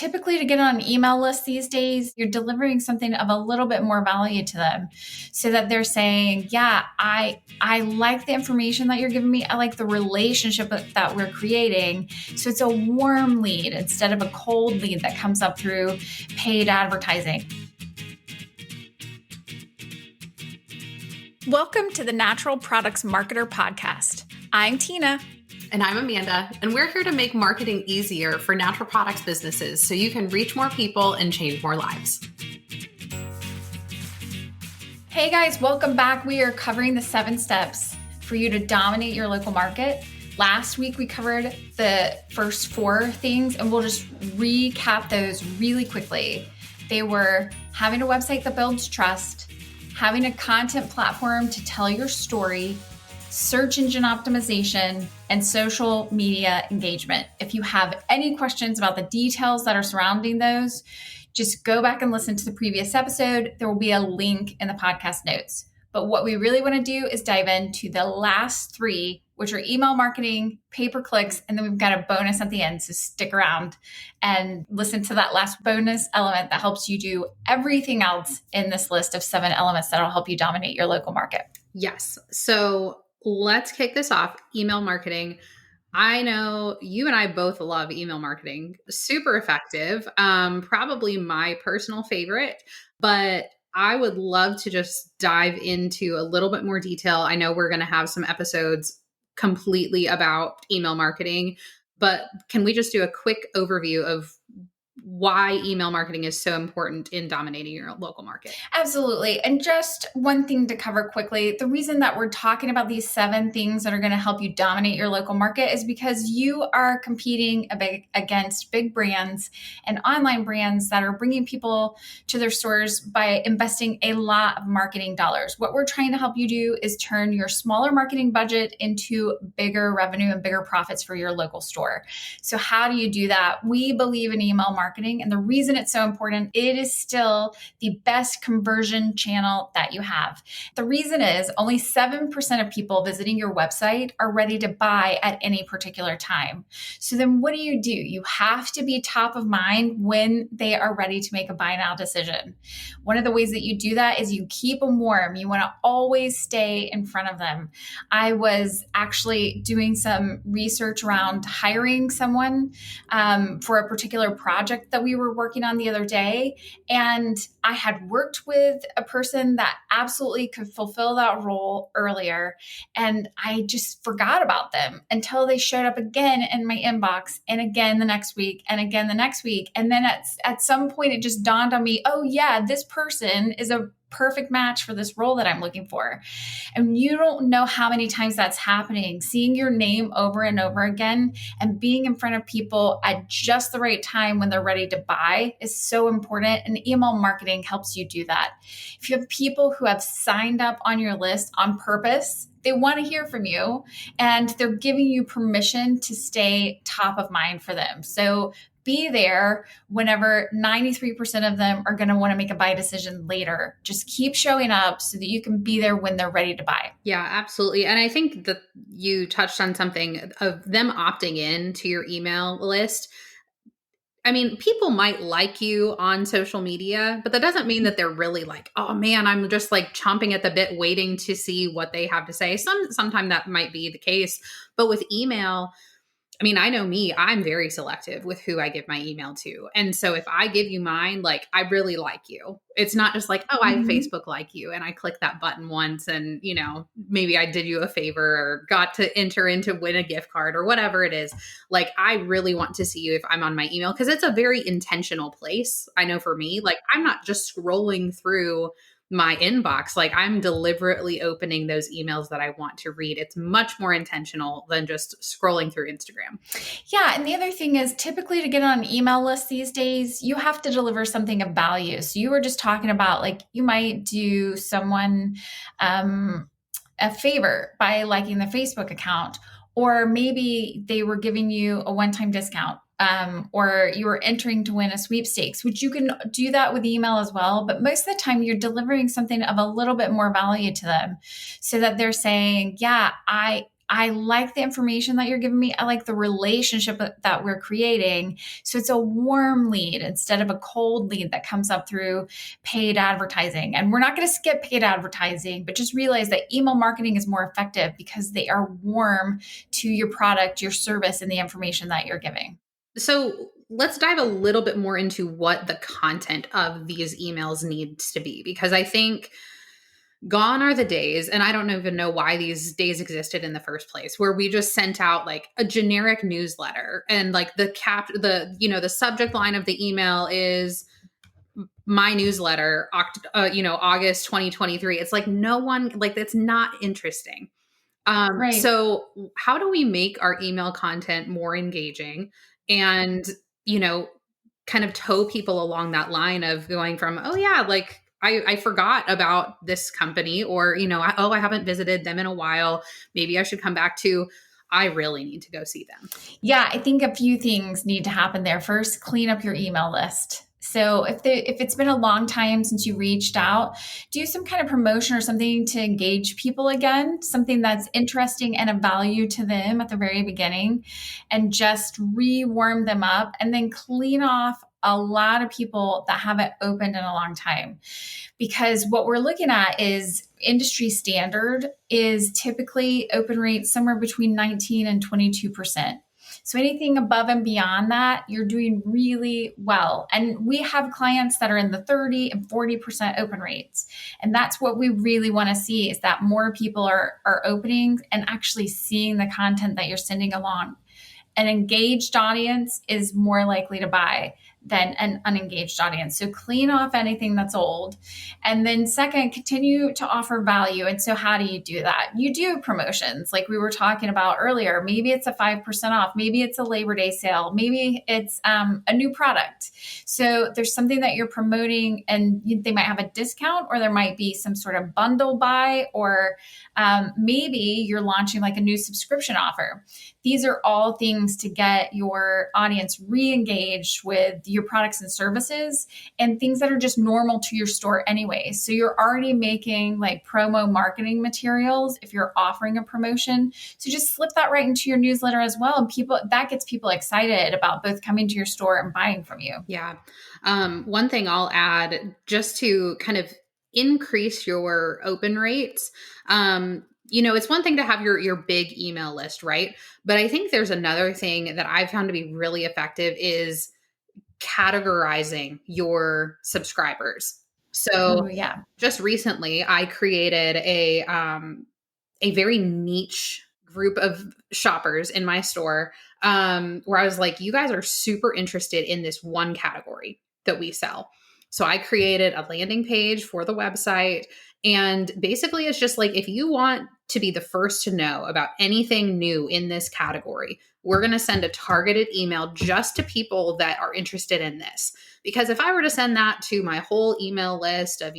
typically to get on an email list these days, you're delivering something of a little bit more value to them so that they're saying, yeah, I like the information that you're giving me. I like the relationship that we're creating. So it's a warm lead instead of a cold lead that comes up through paid advertising. Welcome to the Natural Products Marketer Podcast. I'm Tina. And I'm Amanda, and we're here to make marketing easier for natural products businesses so you can reach more people and change more lives. Hey guys, welcome back. We are covering the 7 steps for you to dominate your local market. Last week, we covered the first 4 things, and we'll just recap those really quickly. They were having a website that builds trust, having a content platform to tell your story, search engine optimization, and social media engagement. If you have any questions about the details that are surrounding those, just go back and listen to the previous episode. There will be a link in the podcast notes. But what we really want to do is dive into the last 3, which are email marketing, pay-per-clicks, and then we've got a bonus at the end. So stick around and listen to that last bonus element that helps you do everything else in this list of 7 elements that will help you dominate your local market. Yes. So let's kick this off. Email marketing. I know you and I both love email marketing. Super effective. Probably my personal favorite, but I would love to just dive into a little bit more detail. I know we're going to have some episodes completely about email marketing, but can we just do a quick overview of why email marketing is so important in dominating your local market? Absolutely. And just one thing to cover quickly, the reason that we're talking about these 7 things that are going to help you dominate your local market is because you are competing against big brands and online brands that are bringing people to their stores by investing a lot of marketing dollars. What we're trying to help you do is turn your smaller marketing budget into bigger revenue and bigger profits for your local store. So how do you do that? We believe in email marketing. And the reason it's so important, it is still the best conversion channel that you have. The reason is only 7% of people visiting your website are ready to buy at any particular time. So then what do? You have to be top of mind when they are ready to make a buy now decision. One of the ways that you do that is you keep them warm. You want to always stay in front of them. I was actually doing some research around hiring someone for a particular project that we were working on the other day. And I had worked with a person that absolutely could fulfill that role earlier. And I just forgot about them until they showed up again in my inbox and again the next week and again the next week. And then at some point, it just dawned on me, oh yeah, this person is a perfect match for this role that I'm looking for. And you don't know how many times that's happening. Seeing your name over and over again and being in front of people at just the right time when they're ready to buy is so important. And email marketing helps you do that. If you have people who have signed up on your list on purpose, they want to hear from you and they're giving you permission to stay top of mind for them. So be there whenever 93% of them are going to want to make a buy decision later. Just keep showing up so that you can be there when they're ready to buy. Yeah, absolutely. And I think that you touched on something of them opting in to your email list. I mean, people might like you on social media, but that doesn't mean that they're really like, oh man, I'm just like chomping at the bit waiting to see what they have to say. Sometimes that might be the case, but with email, I mean, I know me, I'm very selective with who I give my email to. And so if I give you mine, like, I really like you. It's not just like, oh, I Facebook like you and I click that button once and, you know, maybe I did you a favor or got to enter in to win a gift card or whatever it is. Like, I really want to see you if I'm on my email because it's a very intentional place. I know for me, like, I'm not just scrolling through my inbox. Like, I'm deliberately opening those emails that I want to read. It's much more intentional than just scrolling through Instagram. Yeah. And the other thing is typically to get on an email list these days, you have to deliver something of value. So you were just talking about like, you might do someone a favor by liking the Facebook account, or maybe they were giving you a one-time discount. Or you were entering to win a sweepstakes, which you can do that with email as well. But most of the time you're delivering something of a little bit more value to them so that they're saying, yeah, I I like the information that you're giving me. I like the relationship that we're creating. So it's a warm lead instead of a cold lead that comes up through paid advertising. And we're not going to skip paid advertising, but just realize that email marketing is more effective because they are warm to your product, your service, and the information that you're giving. So let's dive a little bit more into what the content of these emails needs to be, because I think gone are the days, and I don't even know why these days existed in the first place, where we just sent out like a generic newsletter and like the subject line of the email is my newsletter, August 2023. It's like no one, like, that's not interesting. Right. So how do we make our email content more engaging and, you know, kind of tow people along that line of going from, oh yeah, like I forgot about this company, or, I haven't visited them in a while. Maybe I should come back to, I really need to go see them. Yeah, I think a few things need to happen there. First, clean up your email list. So if it's been a long time since you reached out, do some kind of promotion or something to engage people again, something that's interesting and of value to them at the very beginning, and just rewarm them up and then clean off a lot of people that haven't opened in a long time. Because what we're looking at is industry standard is typically open rates somewhere between 19 and 22%. So anything above and beyond that, you're doing really well. And we have clients that are in the 30 and 40% open rates. And that's what we really want to see, is that more people are opening and actually seeing the content that you're sending along. An engaged audience is more likely to buy than an unengaged audience. So clean off anything that's old. And then second, continue to offer value. And so how do you do that? You do promotions like we were talking about earlier. Maybe it's a 5% off. Maybe it's a Labor Day sale. Maybe it's a new product. So there's something that you're promoting and they might have a discount, or there might be some sort of bundle buy, or maybe you're launching like a new subscription offer. These are all things to get your audience re-engaged with your products and services, and things that are just normal to your store anyway. So you're already making like promo marketing materials if you're offering a promotion. So just slip that right into your newsletter as well. And that gets people excited about both coming to your store and buying from you. Yeah. One thing I'll add, just to kind of increase your open rates. It's one thing to have your big email list, right? But I think there's another thing that I've found to be really effective is categorizing your subscribers. So Oh, yeah. just recently, I created a very niche group of shoppers in my store, where I was like, you guys are super interested in this one category that we sell. So I created a landing page for the website. And basically, it's just like, if you want to be the first to know about anything new in this category, we're going to send a targeted email just to people that are interested in this. Because if I were to send that to my whole email list of,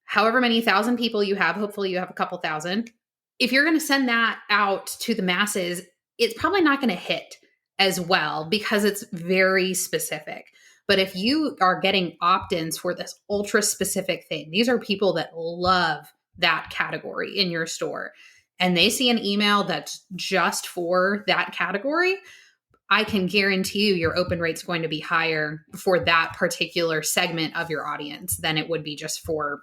however many thousand people you have, hopefully you have a couple thousand, if you're going to send that out to the masses, it's probably not going to hit as well because it's very specific. But if you are getting opt-ins for this ultra specific thing, these are people that love that category in your store, and they see an email that's just for that category, I can guarantee you your open rate's going to be higher for that particular segment of your audience than it would be just for,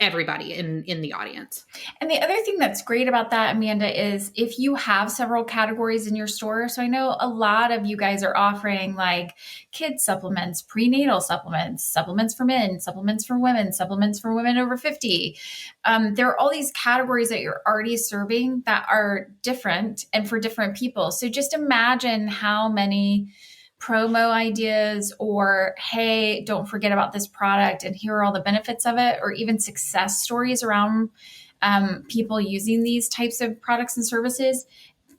everybody in the audience. And the other thing that's great about that, Amanda, is if you have several categories in your store. So I know a lot of you guys are offering like kids supplements, prenatal supplements, supplements for men, supplements for women over 50. There are all these categories that you're already serving that are different and for different people. So just imagine how many promo ideas, or hey, don't forget about this product and here are all the benefits of it, or even success stories around people using these types of products and services.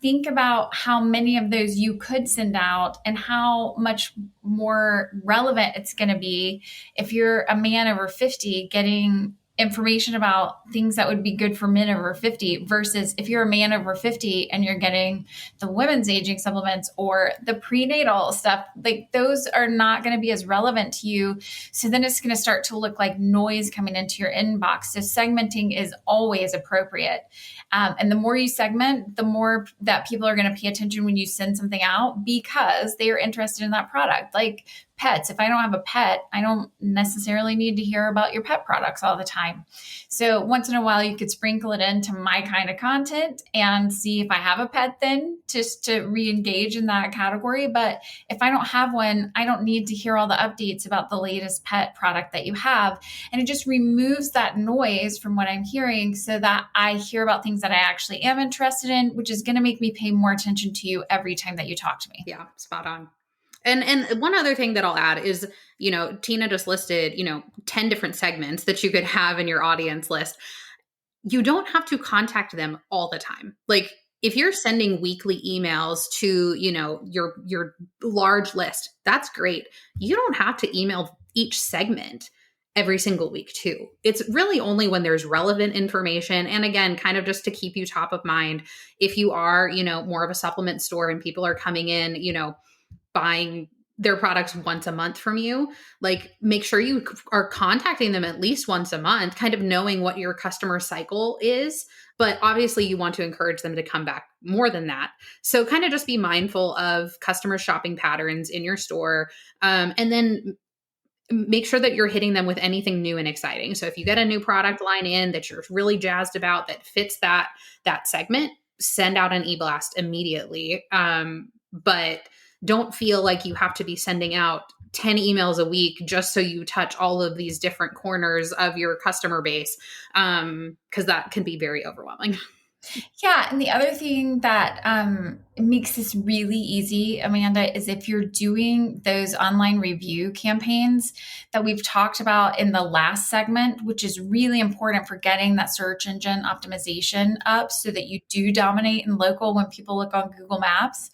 Think about how many of those you could send out and how much more relevant it's going to be if you're a man over 50 getting information about things that would be good for men over 50 versus if you're a man over 50 and you're getting the women's aging supplements or the prenatal stuff, like those are not going to be as relevant to you. So then it's going to start to look like noise coming into your inbox. So segmenting is always appropriate. And the more you segment, the more that people are going to pay attention when you send something out because they are interested in that product. Like pets, if I don't have a pet, I don't necessarily need to hear about your pet products all the time. So once in a while, you could sprinkle it into my kind of content and see if I have a pet then just to re-engage in that category. But if I don't have one, I don't need to hear all the updates about the latest pet product that you have. And it just removes that noise from what I'm hearing so that I hear about things that I actually am interested in, which is going to make me pay more attention to you every time that you talk to me. Yeah, spot on. And one other thing that I'll add is, Tina just listed, 10 different segments that you could have in your audience list. You don't have to contact them all the time. Like if you're sending weekly emails to, your large list, that's great. You don't have to email each segment every single week too. It's really only when there's relevant information. And again, kind of just to keep you top of mind, if you are, more of a supplement store and people are coming in, buying their products once a month from you, like make sure you are contacting them at least once a month, kind of knowing what your customer cycle is. But obviously you want to encourage them to come back more than that. So kind of just be mindful of customer shopping patterns in your store. And then make sure that you're hitting them with anything new and exciting. So if you get a new product line in that you're really jazzed about that fits that segment, send out an e-blast immediately. But don't feel like you have to be sending out 10 emails a week just so you touch all of these different corners of your customer base, because that can be very overwhelming. Yeah. And the other thing that makes this really easy, Amanda, is if you're doing those online review campaigns that we've talked about in the last segment, which is really important for getting that search engine optimization up so that you do dominate in local when people look on Google Maps.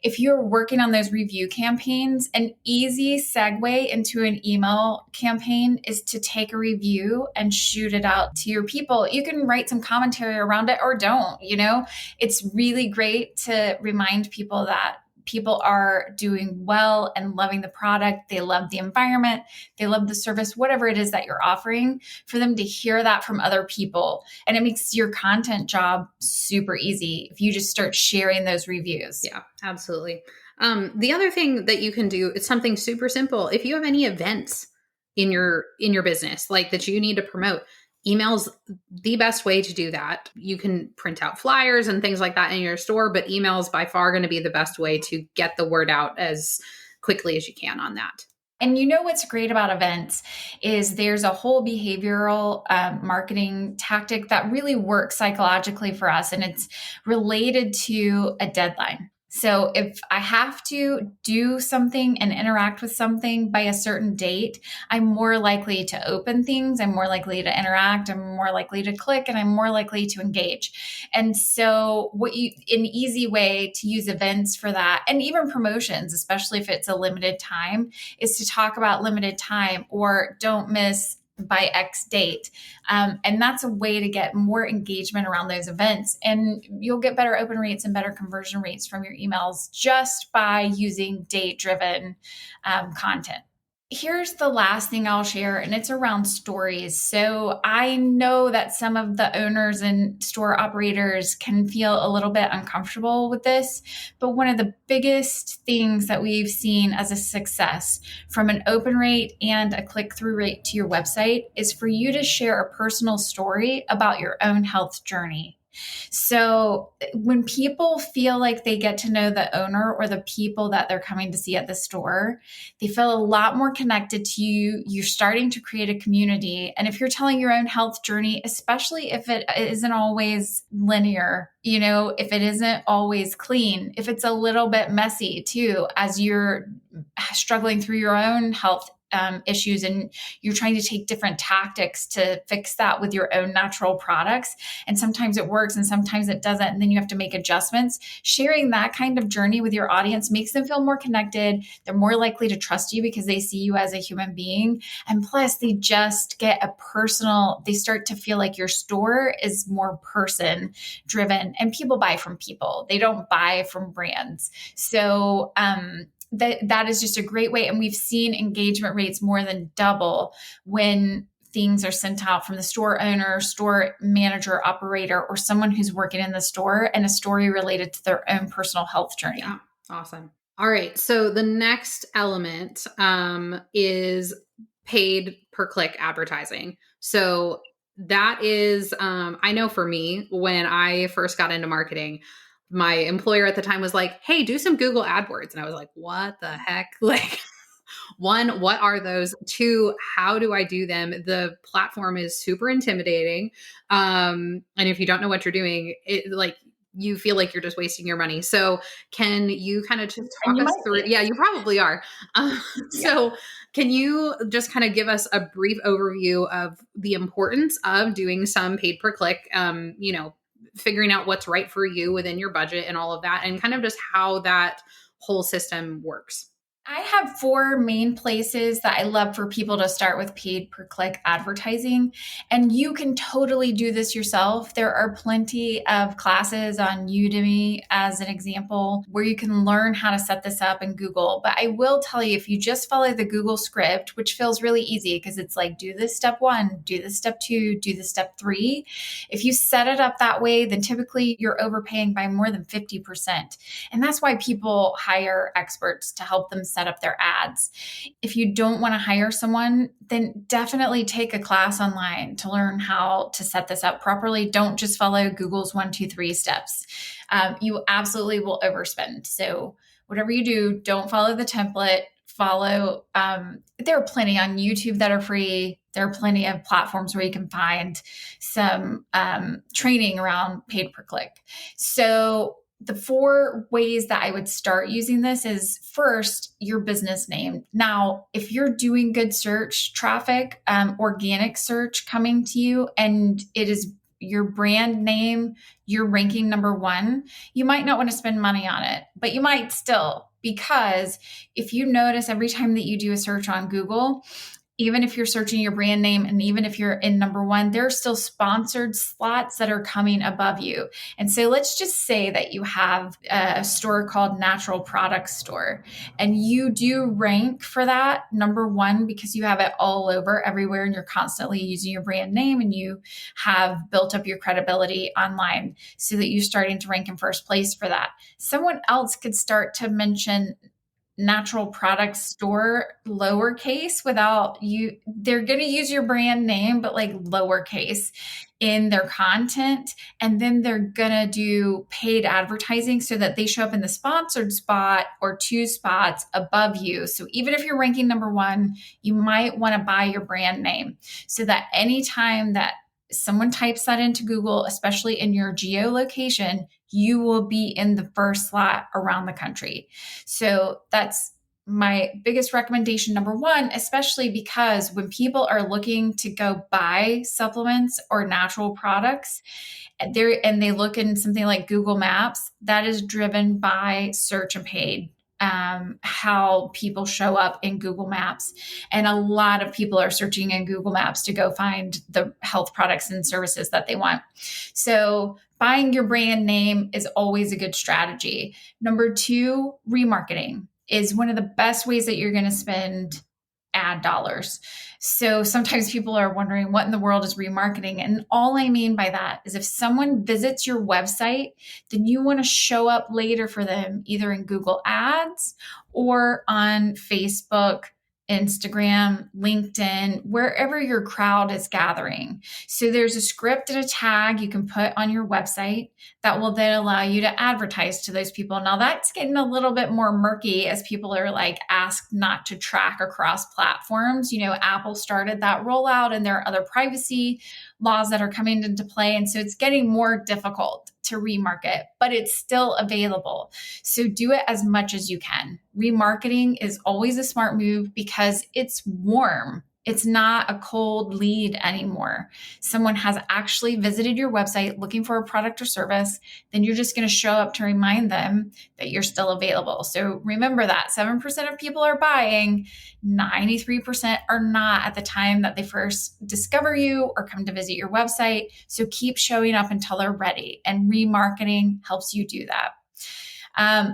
If you're working on those review campaigns, an easy segue into an email campaign is to take a review and shoot it out to your people. You can write some commentary around it or don't, it's really great to remind people that people are doing well and loving the product. They love the environment. They love the service, whatever it is that you're offering, for them to hear that from other people. And it makes your content job super easy if you just start sharing those reviews. Yeah, absolutely. The other thing that you can do is something super simple. If you have any events in your business, like that you need to promote, email's the best way to do that. You can print out flyers and things like that in your store, but email is by far going to be the best way to get the word out as quickly as you can on that. And what's great about events is there's a whole behavioral marketing tactic that really works psychologically for us, and it's related to a deadline. So if I have to do something and interact with something by a certain date, I'm more likely to open things. I'm more likely to interact. I'm more likely to click, and I'm more likely to engage. And so an easy way to use events for that, and even promotions, especially if it's a limited time, is to talk about limited time or don't miss by X date. And that's a way to get more engagement around those events. And you'll get better open rates and better conversion rates from your emails just by using date-driven content. Here's the last thing I'll share, and it's around stories. So I know that some of the owners and store operators can feel a little bit uncomfortable with this, but one of the biggest things that we've seen as a success from an open rate and a click-through rate to your website is for you to share a personal story about your own health journey. So when people feel like they get to know the owner or the people that they're coming to see at the store, they feel a lot more connected to you. You're starting to create a community. And if you're telling your own health journey, especially if it isn't always linear, if it isn't always clean, if it's a little bit messy too, as you're struggling through your own health issues, and you're trying to take different tactics to fix that with your own natural products. And sometimes it works and sometimes it doesn't. And then you have to make adjustments. Sharing that kind of journey with your audience makes them feel more connected. They're more likely to trust you because they see you as a human being. And plus, they just get they start to feel like your store is more person driven, and people buy from people. They don't buy from brands. So, that is just a great way. And we've seen engagement rates more than double when things are sent out from the store owner, store manager, operator, or someone who's working in the store, and a story related to their own personal health journey. Yeah, awesome. All right. So the next element is paid per click advertising. So that is, I know for me, when I first got into marketing, my employer at the time was like, hey, do some Google AdWords. And I was like, what the heck? Like, one, what are those? Two, how do I do them? The platform is super intimidating. And if you don't know what you're doing, you feel like you're just wasting your money. So can you kind of just And talk you us might through? be. Yeah, you probably are. Yeah. So can you just kind of give us a brief overview of the importance of doing some paid per click, figuring out what's right for you within your budget and all of that, and kind of just how that whole system works? I have 4 main places that I love for people to start with paid per click advertising. And you can totally do this yourself. There are plenty of classes on Udemy, as an example, where you can learn how to set this up in Google. But I will tell you, if you just follow the Google script, which feels really easy because it's like, do this step 1, do this step 2, do this step 3. If you set it up that way, then typically you're overpaying by more than 50%. And that's why people hire experts to help them set up their ads. If you don't want to hire someone, then definitely take a class online to learn how to set this up properly. Don't just follow Google's 1, 2, 3 steps. You absolutely will overspend. So whatever you do, don't follow the template. There are plenty on YouTube that are free. There are plenty of platforms where you can find some training around paid per click. So the 4 ways that I would start using this is, first, your business name. Now, if you're doing good search traffic, organic search coming to you, and it is your brand name, you're ranking number 1, you might not want to spend money on it, but you might still, because if you notice every time that you do a search on Google, even if you're searching your brand name and even if you're in number 1, there are still sponsored slots that are coming above you. And so let's just say that you have a store called Natural Products Store, and you do rank for that number 1 because you have it all over everywhere and you're constantly using your brand name and you have built up your credibility online so that you're starting to rank in first place for that. Someone else could start to mention Natural Products Store lowercase without you. They're going to use your brand name, but like lowercase in their content. And then they're going to do paid advertising so that they show up in the sponsored spot or 2 spots above you. So even if you're ranking number 1, you might want to buy your brand name so that anytime that someone types that into Google, especially in your geolocation, you will be in the first slot around the country. So that's my biggest recommendation, number 1, especially because when people are looking to go buy supplements or natural products, and they look in something like Google Maps, that is driven by search and paid. How people show up in Google Maps. And a lot of people are searching in Google Maps to go find the health products and services that they want. So buying your brand name is always a good strategy. Number 2, remarketing is one of the best ways that you're going to spend ad dollars. So sometimes people are wondering, what in the world is remarketing? And all I mean by that is if someone visits your website, then you want to show up later for them, either in Google Ads or on Facebook, Instagram, LinkedIn, wherever your crowd is gathering. So there's a script and a tag you can put on your website that will then allow you to advertise to those people. Now that's getting a little bit more murky as people are like asked not to track across platforms. Apple started that rollout and there are other privacy laws that are coming into play. And so it's getting more difficult to remarket, but it's still available. So do it as much as you can. Remarketing is always a smart move because it's warm. It's not a cold lead anymore. Someone has actually visited your website looking for a product or service, then you're just going to show up to remind them that you're still available. So remember that 7% of people are buying, 93% are not at the time that they first discover you or come to visit your website. So keep showing up until they're ready, and remarketing helps you do that.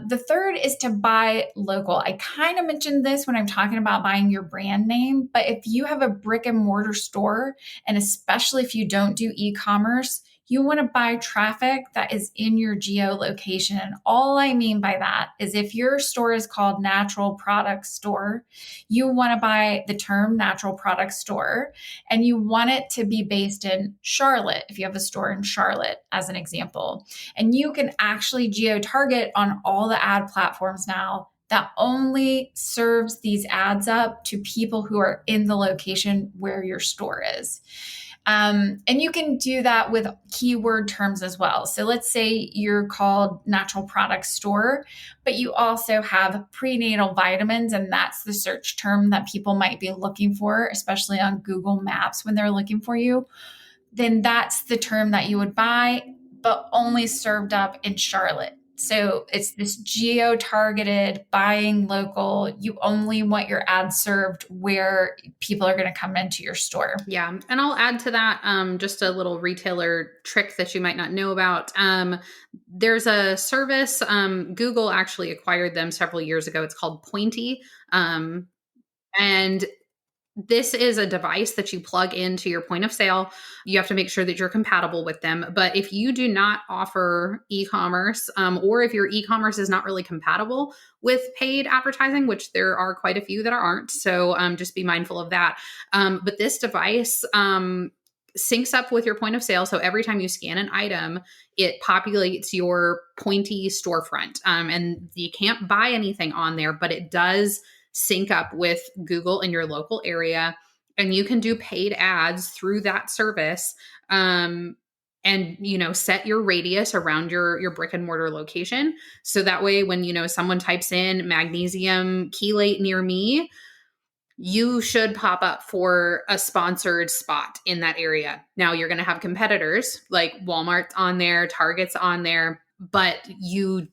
The third is to buy local. I kind of mentioned this when I'm talking about buying your brand name, but if you have a brick and mortar store, and especially if you don't do e-commerce, you want to buy traffic that is in your geolocation. And all I mean by that is if your store is called Natural Product Store, you want to buy the term Natural Product Store, and you want it to be based in Charlotte, if you have a store in Charlotte, as an example. And you can actually geo-target on all the ad platforms now that only serves these ads up to people who are in the location where your store is. And you can do that with keyword terms as well. So let's say you're called Natural Product Store, but you also have prenatal vitamins, and that's the search term that people might be looking for, especially on Google Maps when they're looking for you. Then that's the term that you would buy, but only served up in Charlotte. So it's this geo-targeted buying local. You only want your ad served where people are going to come into your store. Yeah. And I'll add to that just a little retailer trick that you might not know about. There's a service, Google actually acquired them several years ago. It's called Pointy. And this is a device that you plug into your point of sale. You have to make sure that you're compatible with them. But if you do not offer e-commerce, or if your e-commerce is not really compatible with paid advertising, which there are quite a few that aren't, so just be mindful of that. But this device syncs up with your point of sale. So every time you scan an item, it populates your Pointy storefront. And you can't buy anything on there, but it does sync up with Google in your local area, and you can do paid ads through that service. And set your radius around your brick and mortar location. So that way, when, someone types in magnesium chelate near me, you should pop up for a sponsored spot in that area. Now you're going to have competitors like Walmart's on there, Target's on there, but you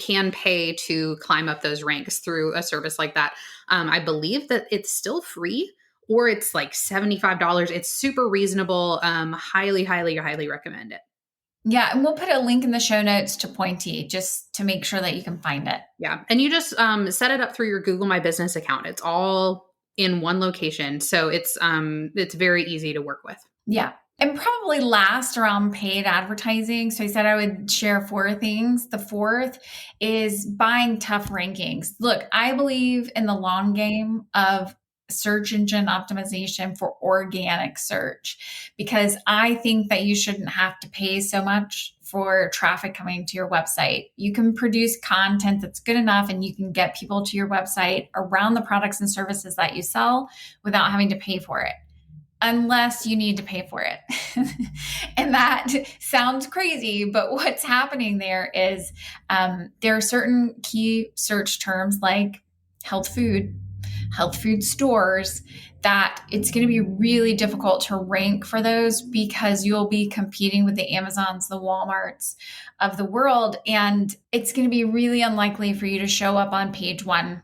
can pay to climb up those ranks through a service like that. I believe that it's still free, or it's like $75. It's super reasonable. Highly, highly, highly recommend it. Yeah, and we'll put a link in the show notes to Pointy just to make sure that you can find it. Yeah, and you just set it up through your Google My Business account. It's all in one location, so it's very easy to work with. Yeah. And probably last around paid advertising. So I said I would share 4 things. The fourth is buying tough rankings. Look, I believe in the long game of search engine optimization for organic search, because I think that you shouldn't have to pay so much for traffic coming to your website. You can produce content that's good enough, and you can get people to your website around the products and services that you sell without having to pay for it, unless you need to pay for it. And that sounds crazy, but what's happening there is there are certain key search terms like health food stores, that it's going to be really difficult to rank for those, because you'll be competing with the Amazons, the Walmarts of the world. And it's going to be really unlikely for you to show up on page 1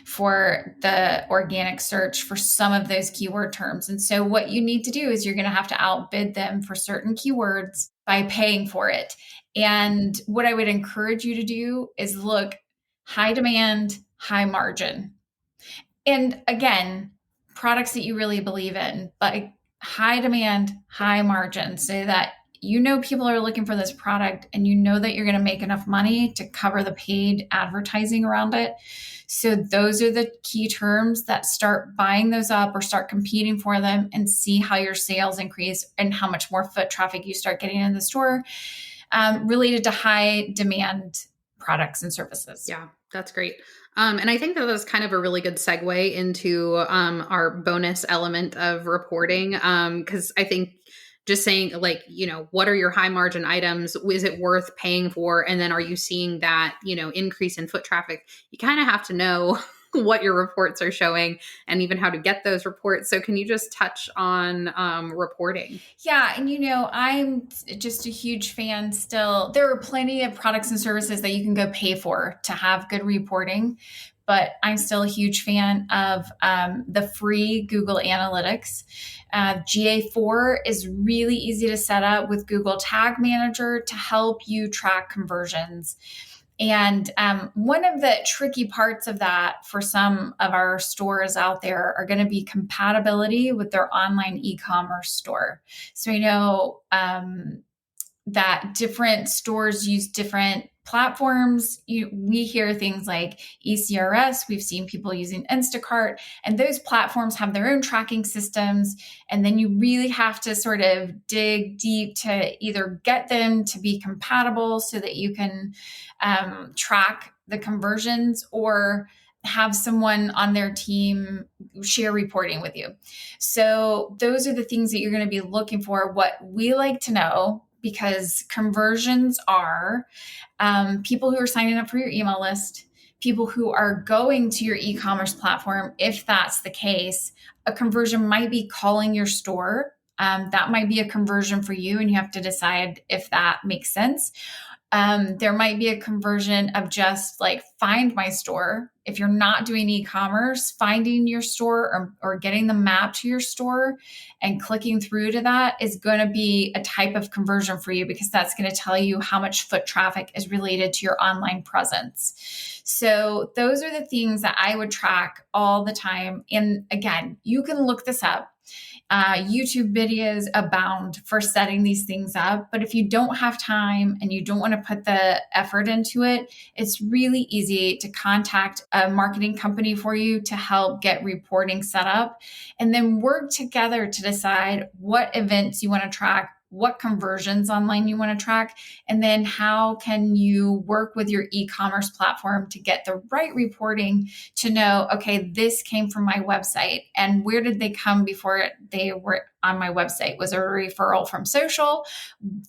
for the organic search for some of those keyword terms. And so what you need to do is you're going to have to outbid them for certain keywords by paying for it. And what I would encourage you to do is look high demand, high margin. And again, products that you really believe in, but high demand, high margin, so that people are looking for this product, and that you're going to make enough money to cover the paid advertising around it. So those are the key terms that start buying those up or start competing for them, and see how your sales increase and how much more foot traffic you start getting in the store related to high demand products and services. Yeah, that's great. And I think that was kind of a really good segue into our bonus element of reporting, because I think just saying like, what are your high margin items? Is it worth paying for? And then are you seeing that, increase in foot traffic? You kind of have to know what your reports are showing and even how to get those reports. So can you just touch on reporting? Yeah, and I'm just a huge fan still. There are plenty of products and services that you can go pay for to have good reporting, but I'm still a huge fan of the free Google Analytics. GA4 is really easy to set up with Google Tag Manager to help you track conversions. And one of the tricky parts of that for some of our stores out there are going to be compatibility with their online e-commerce store. So I know that different stores use different platforms. We hear things like ECRS. We've seen people using Instacart, and those platforms have their own tracking systems. And then you really have to sort of dig deep to either get them to be compatible so that you can track the conversions, or have someone on their team share reporting with you. So those are the things that you're going to be looking for. What we like to know, because conversions are people who are signing up for your email list, people who are going to your e-commerce platform. If that's the case, a conversion might be calling your store. That might be a conversion for you, and you have to decide if that makes sense. There might be a conversion of just like find my store. If you're not doing e-commerce, finding your store or getting the map to your store and clicking through to that is going to be a type of conversion for you, because that's going to tell you how much foot traffic is related to your online presence. So those are the things that I would track all the time. And again, you can look this up. YouTube videos abound for setting these things up. But if you don't have time and you don't want to put the effort into it, it's really easy to contact a marketing company for you to help get reporting set up, and then work together to decide what events you want to track, what conversions online you want to track, and then how can you work with your e-commerce platform to get the right reporting to know, okay, this came from my website, and where did they come before they were on my website? Was it a referral from social?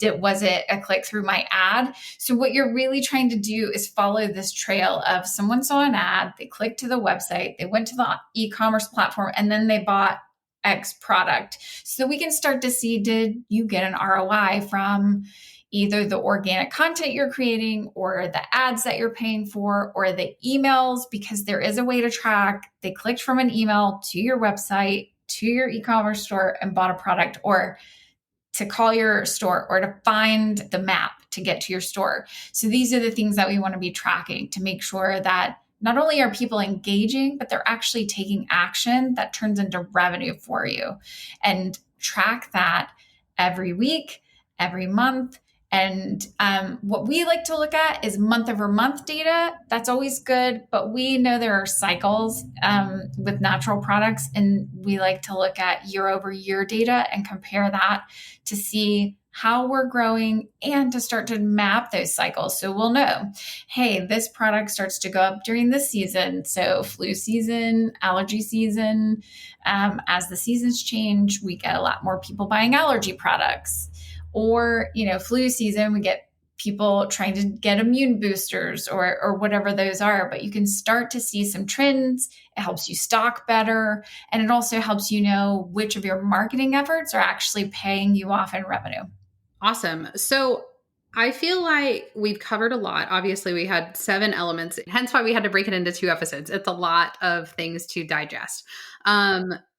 Was it a click through my ad? So what you're really trying to do is follow this trail of someone saw an ad, they clicked to the website, they went to the e-commerce platform, and then they bought X product. So we can start to see, did you get an ROI from either the organic content you're creating, or the ads that you're paying for, or the emails, because there is a way to track. They clicked from an email to your website, to your e-commerce store, and bought a product, or to call your store, or to find the map to get to your store. So these are the things that we want to be tracking to make sure that not only are people engaging, but they're actually taking action that turns into revenue for you. And track that every week, every month. And what we like to look at is month over month data. That's always good, but we know there are cycles with natural products, and we like to look at year over year data and compare that to see how we're growing and to start to map those cycles. So we'll know, hey, this product starts to go up during this season. So flu season, allergy season, as the seasons change, we get a lot more people buying allergy products. Or, flu season, we get people trying to get immune boosters, or whatever those are. But you can start to see some trends. It helps you stock better. And it also helps you know which of your marketing efforts are actually paying you off in revenue. Awesome. So I feel like we've covered a lot. Obviously, we had 7 elements, hence why we had to break it into 2 episodes. It's a lot of things to digest.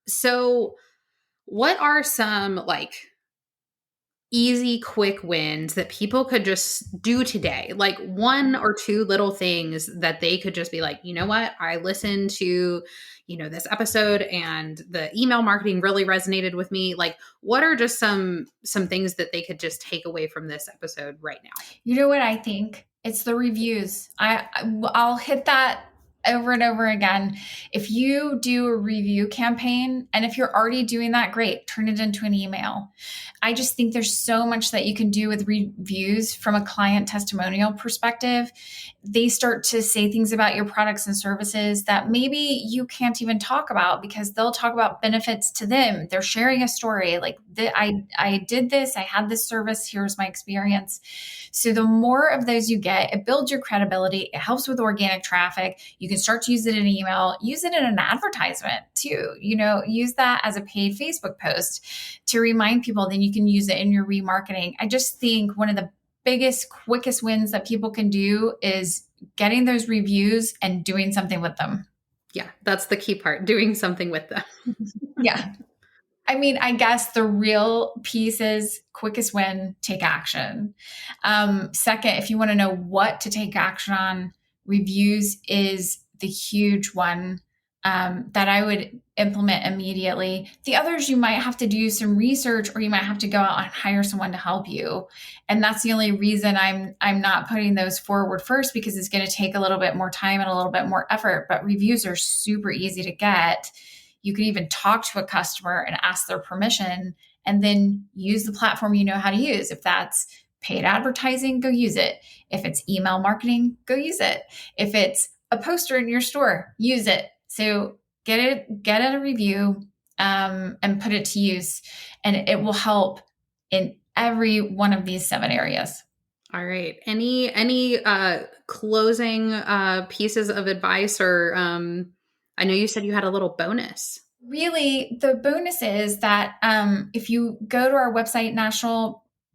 So what are some like easy, quick wins that people could just do today? Like 1 or 2 little things that they could just be like, you know what? I listened to, this episode and the email marketing really resonated with me. Like, what are just some things that they could just take away from this episode right now? You know what I think? It's the reviews. I'll hit that over and over again. If you do a review campaign, and if you're already doing that, great, turn it into an email. I just think there's so much that you can do with reviews from a client testimonial perspective. They start to say things about your products and services that maybe you can't even talk about because they'll talk about benefits to them. They're sharing a story like, I did this, I had this service, here's my experience. So the more of those you get, it builds your credibility. It helps with organic traffic. You can start to use it in email, use it in an advertisement too. Use that as a paid Facebook post to remind people. Then you can use it in your remarketing. I just think one of the biggest, quickest wins that people can do is getting those reviews and doing something with them. Yeah, that's the key part, doing something with them. Yeah. I mean, I guess the real piece is quickest win, take action. Second, if you want to know what to take action on, reviews is the huge one that I would implement immediately. The others, you might have to do some research or you might have to go out and hire someone to help you. And that's the only reason I'm not putting those forward first, because it's going to take a little bit more time and a little bit more effort. But reviews are super easy to get. You can even talk to a customer and ask their permission and then use the platform you know how to use. If that's paid advertising, go use it. If it's email marketing, go use it. If it's a poster in your store, use it. So get it a review and put it to use, and it will help in every one of these 7 areas. All right. Any closing pieces of advice, or I know you said you had a little bonus. Really, the bonus is that if you go to our website,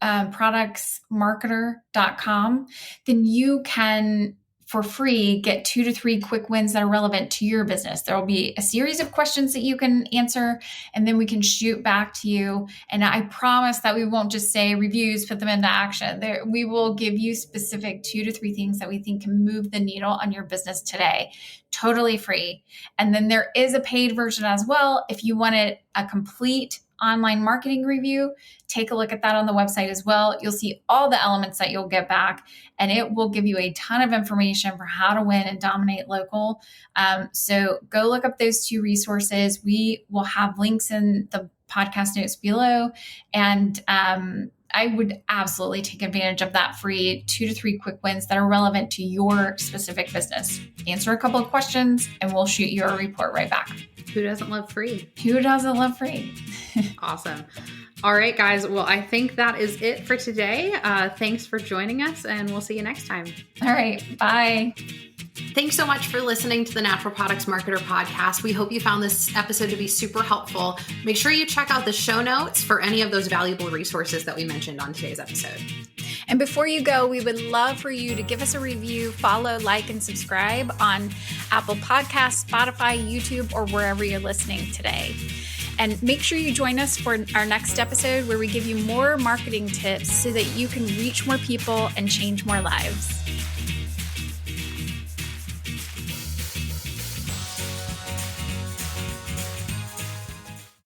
nationalproductsmarketer.com, then you can, for free, get 2 to 3 quick wins that are relevant to your business. There will be a series of questions that you can answer, and then we can shoot back to you. And I promise that we won't just say reviews, put them into action. We will give you specific 2 to 3 things that we think can move the needle on your business today. Totally free. And then there is a paid version as well. If you wanted a complete online marketing review, take a look at that on the website as well. You'll see all the elements that you'll get back, and it will give you a ton of information for how to win and dominate local. So go look up those 2 resources. We will have links in the podcast notes below, and I would absolutely take advantage of that free 2 to 3 quick wins that are relevant to your specific business. Answer a couple of questions and we'll shoot you a report right back. Who doesn't love free? Who doesn't love free? Awesome. All right, guys. Well, I think that is it for today. Thanks for joining us, and we'll see you next time. All right. Bye. Thanks so much for listening to the Natural Products Marketer podcast. We hope you found this episode to be super helpful. Make sure you check out the show notes for any of those valuable resources that we mentioned on today's episode. And before you go, we would love for you to give us a review, follow, like, and subscribe on Apple Podcasts, Spotify, YouTube, or wherever you're listening today. And make sure you join us for our next episode, where we give you more marketing tips so that you can reach more people and change more lives.